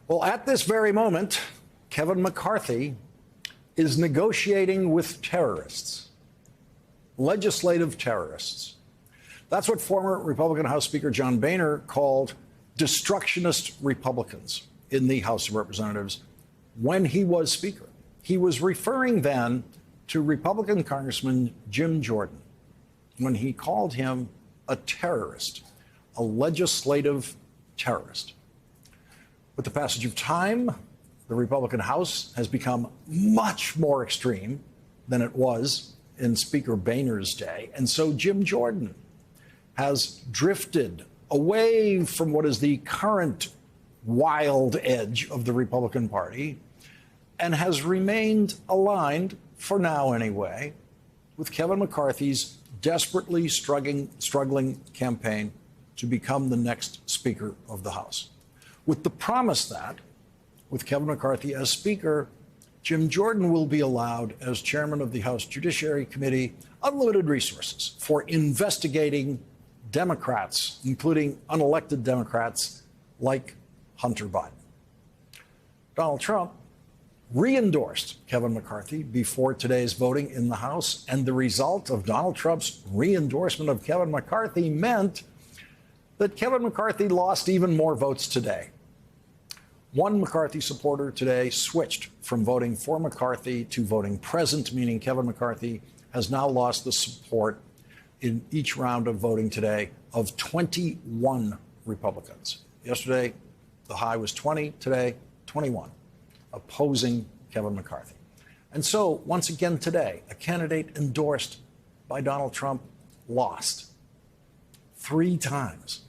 Well, at this very moment, Kevin McCarthy is negotiating with terrorists, legislative terrorists. That's what former Republican House Speaker John Boehner called destructionist Republicans in the House of Representatives when he was Speaker. He was referring then to Republican Congressman Jim Jordan when he called him a terrorist, a legislative terrorist. With the passage of time, the Republican House has become much more extreme than it was in Speaker Boehner's day. And so Jim Jordan has drifted away from what is the current wild edge of the Republican Party and has remained aligned, for now anyway, with Kevin McCarthy's desperately struggling campaign to become the next Speaker of the House, with the promise that, with Kevin McCarthy as Speaker, Jim Jordan will be allowed, as Chairman of the House Judiciary Committee, unlimited resources for investigating Democrats, including unelected Democrats like Hunter Biden. Donald Trump re-endorsed Kevin McCarthy before today's voting in the House, and the result of Donald Trump's re-endorsement of Kevin McCarthy meant that Kevin McCarthy lost even more votes today. One McCarthy supporter today switched from voting for McCarthy to voting present, meaning Kevin McCarthy has now lost the support in each round of voting today of 21 Republicans. Yesterday, the high was 20. Today, 21 opposing Kevin McCarthy. And so, once again today, a candidate endorsed by Donald Trump lost 3 times.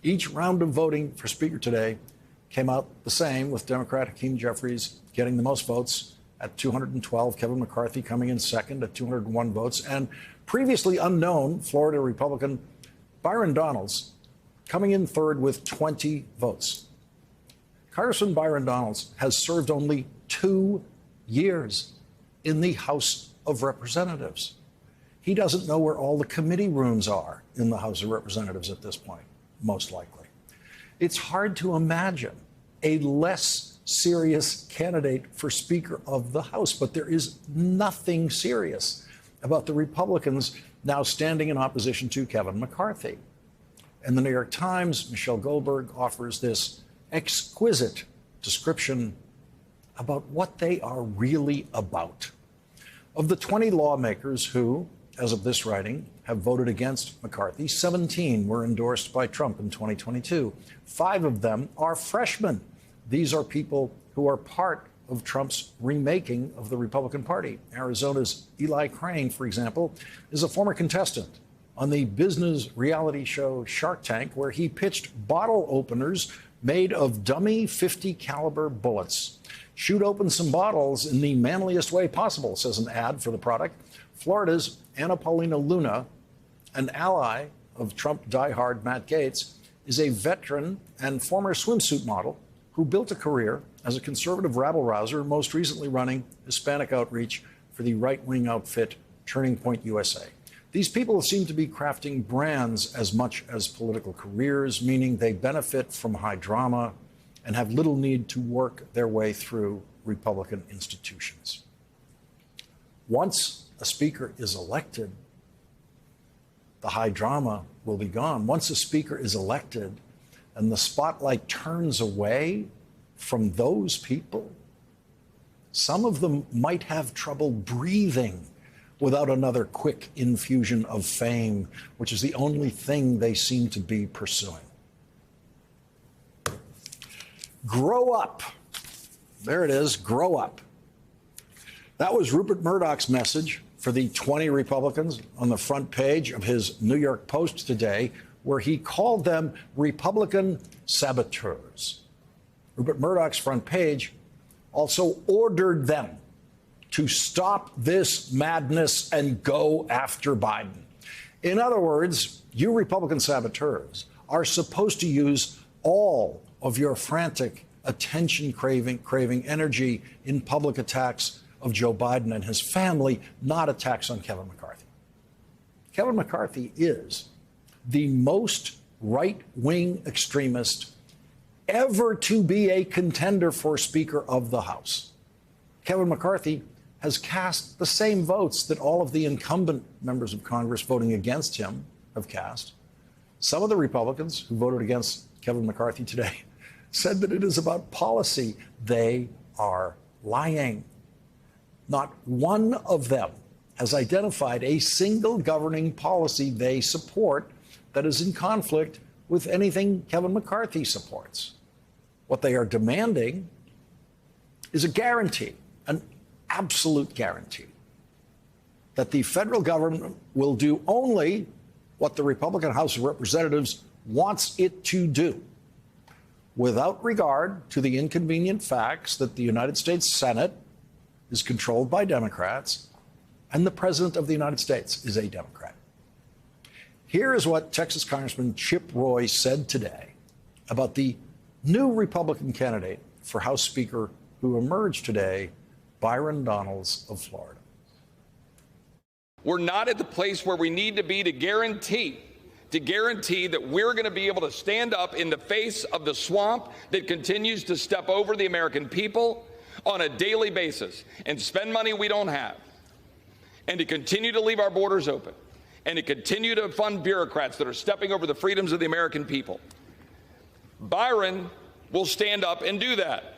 Each round of voting for Speaker today came out the same, with Democrat Hakeem Jeffries getting the most votes at 212, Kevin McCarthy coming in second at 201 votes, and previously unknown Florida Republican Byron Donalds coming in third with 20 votes. Congressman Byron Donalds has served only 2 years in the House of Representatives. He doesn't know where all the committee rooms are in the House of Representatives at this point, most likely. It's hard to imagine a less serious candidate for Speaker of the House, but there is nothing serious about the Republicans now standing in opposition to Kevin McCarthy. And the New York Times, Michelle Goldberg, offers this exquisite description about what they are really about. Of the 20 lawmakers who, as of this writing, have voted against McCarthy, 17 were endorsed by Trump in 2022. 5 of them are freshmen. These are people who are part of Trump's remaking of the Republican Party. Arizona's Eli Crane, for example, is a former contestant on the business reality show Shark Tank, where he pitched bottle openers made of dummy .50 caliber bullets. Shoot open some bottles in the manliest way possible, says an ad for the product. Florida's Anna Paulina Luna, an ally of Trump diehard Matt Gaetz, is a veteran and former swimsuit model who built a career as a conservative rabble-rouser, most recently running Hispanic outreach for the right-wing outfit Turning Point USA. These people seem to be crafting brands as much as political careers, meaning they benefit from high drama and have little need to work their way through Republican institutions. Once a speaker is elected, the high drama will be gone. Once a speaker is elected and the spotlight turns away from those people, some of them might have trouble breathing without another quick infusion of fame, which is the only thing they seem to be pursuing. Grow up. There it is, grow up. That was Rupert Murdoch's message for the 20 Republicans on the front page of his New York Post today, where he called them Republican saboteurs. Rupert Murdoch's front page also ordered them to stop this madness and go after Biden. In other words, you Republican saboteurs are supposed to use all of your frantic, attention-craving energy in public attacks of Joe Biden and his family, not attacks on Kevin McCarthy. Kevin McCarthy is the most right-wing extremist ever to be a contender for Speaker of the House. Kevin McCarthy has cast the same votes that all of the incumbent members of Congress voting against him have cast. Some of the Republicans who voted against Kevin McCarthy today said that it is about policy. They are lying. Not one of them has identified a single governing policy they support that is in conflict with anything Kevin McCarthy supports. What they are demanding is a guarantee, an absolute guarantee, that the federal government will do only what the Republican House of Representatives wants it to do, without regard to the inconvenient facts that the United States Senate is controlled by Democrats and the President of the United States is a Democrat. Here is what Texas Congressman Chip Roy said today about the new Republican candidate for House Speaker who emerged today, Byron Donalds of Florida. We're not at the place where we need to be to guarantee that we're going to be able to stand up in the face of the swamp that continues to step over the American people on a daily basis and spend money we don't have, and to continue to leave our borders open, and to continue to fund bureaucrats that are stepping over the freedoms of the American people. Byron will stand up and do that.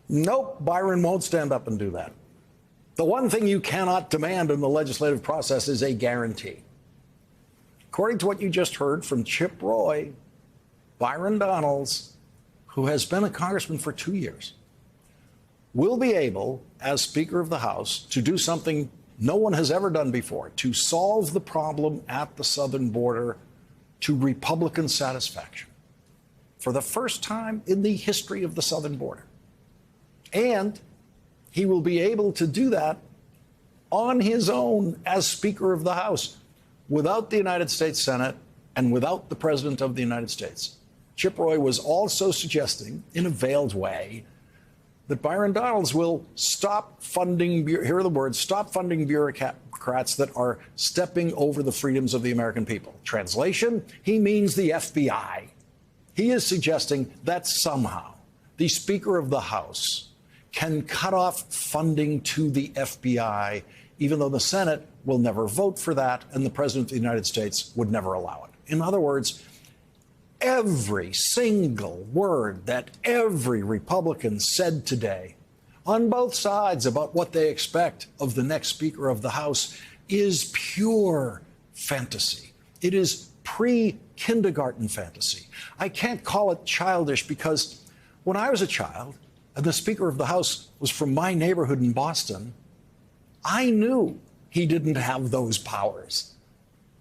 Nope, Byron won't stand up and do that. The one thing you cannot demand in the legislative process is a guarantee. According to what you just heard from Chip Roy, Byron Donalds, who has been a congressman for 2 years, will be able, as Speaker of the House, to do something no one has ever done before, to solve the problem at the southern border to Republican satisfaction for the first time in the history of the southern border. And he will be able to do that on his own as Speaker of the House, without the United States Senate and without the President of the United States. Chip Roy was also suggesting, in a veiled way, that Byron Donalds will stop funding, here are the words, stop funding bureaucrats that are stepping over the freedoms of the American people. Translation, he means the FBI. He is suggesting that somehow the Speaker of the House can cut off funding to the FBI, even though the Senate will never vote for that and the President of the United States would never allow it. In other words, every single word that every Republican said today on both sides about what they expect of the next Speaker of the House is pure fantasy. It is pre-kindergarten fantasy. I can't call it childish because when I was a child and the Speaker of the House was from my neighborhood in Boston, I knew he didn't have those powers.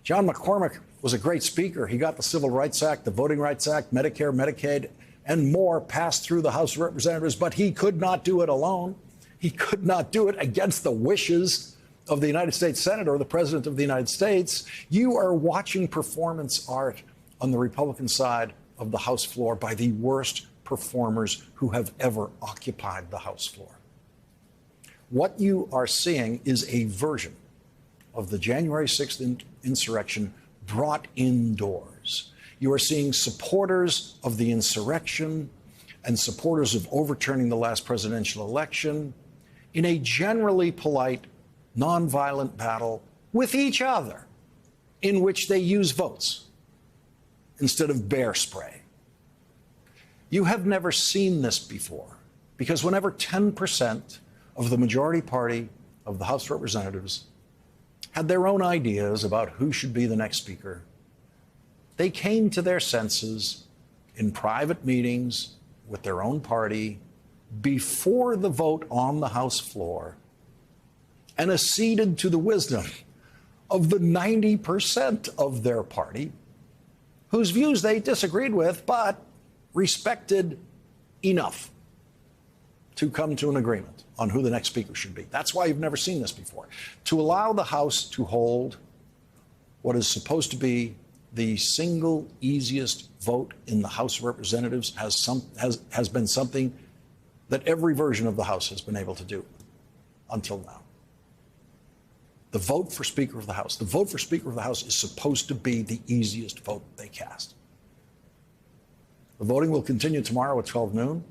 John McCormick was a great speaker. He got the Civil Rights Act, the Voting Rights Act, Medicare, Medicaid, and more passed through the House of Representatives, but he could not do it alone. He could not do it against the wishes of the United States Senate or the President of the United States. You are watching performance art on the Republican side of the House floor by the worst performers who have ever occupied the House floor. What you are seeing is a version of the January 6th insurrection brought indoors. You are seeing supporters of the insurrection and supporters of overturning the last presidential election in a generally polite, nonviolent battle with each other in which they use votes instead of bear spray. You have never seen this before because whenever 10% of the majority party of the House of Representatives had their own ideas about who should be the next speaker, they came to their senses in private meetings with their own party before the vote on the House floor and acceded to the wisdom of the 90% of their party whose views they disagreed with but respected enough to come to an agreement on who the next speaker should be. That's why you've never seen this before. To allow the House to hold what is supposed to be the single easiest vote in the House of Representatives has been something that every version of the House has been able to do until now. the vote for Speaker of the House. The vote for Speaker of the House is supposed to be the easiest vote they cast. The voting will continue tomorrow at 12 noon.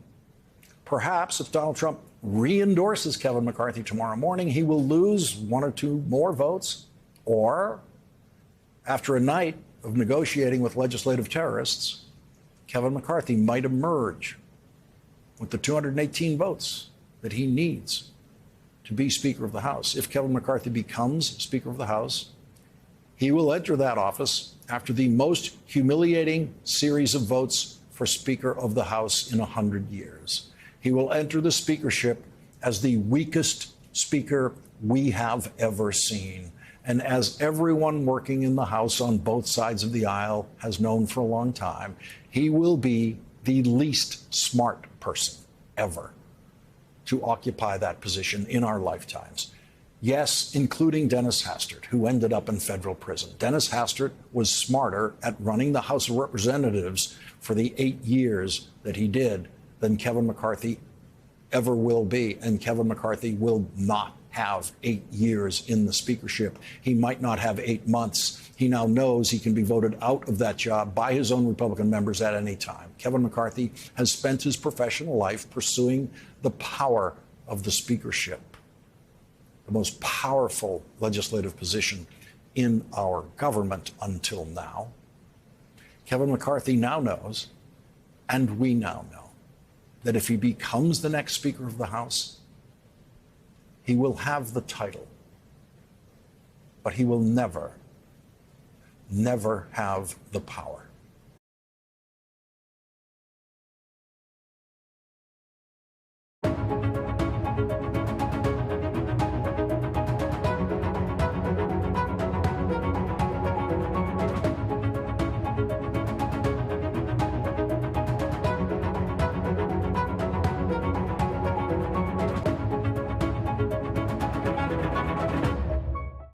Perhaps if Donald Trump re-endorses Kevin McCarthy tomorrow morning, he will lose one or two more votes. Or after a night of negotiating with legislative terrorists, Kevin McCarthy might emerge with the 218 votes that he needs to be Speaker of the House. If Kevin McCarthy becomes Speaker of the House, he will enter that office after the most humiliating series of votes for Speaker of the House in 100 years. He will enter the speakership as the weakest speaker we have ever seen. And as everyone working in the House on both sides of the aisle has known for a long time, he will be the least smart person ever to occupy that position in our lifetimes. Yes, including Dennis Hastert, who ended up in federal prison. Dennis Hastert was smarter at running the House of Representatives for the 8 years that he did than Kevin McCarthy ever will be. And Kevin McCarthy will not have 8 years in the speakership. He might not have 8 months. He now knows he can be voted out of that job by his own Republican members at any time. Kevin McCarthy has spent his professional life pursuing the power of the speakership, the most powerful legislative position in our government until now. Kevin McCarthy now knows, and we now know, that if he becomes the next Speaker of the House, he will have the title, but he will never have the power.